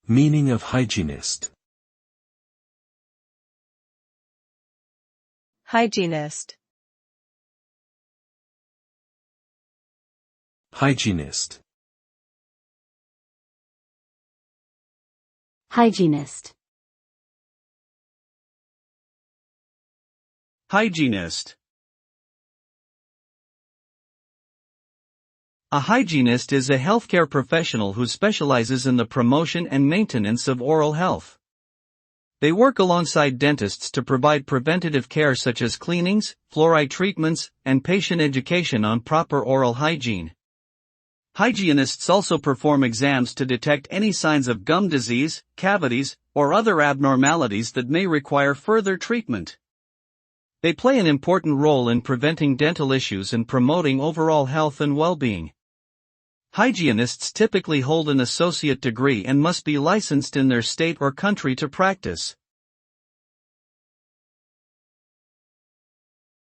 Meaning of hygienist. Hygienist. Hygienist. Hygienist. Hygienist. A hygienist is a healthcare professional who specializes in the promotion and maintenance of oral health. They work alongside dentists to provide preventative care such as cleanings, fluoride treatments, and patient education on proper oral hygiene. Hygienists also perform exams to detect any signs of gum disease, cavities, or other abnormalities that may require further treatment. They play an important role in preventing dental issues and promoting overall health and well-being. Hygienists typically hold an associate degree and must be licensed in their state or country to practice.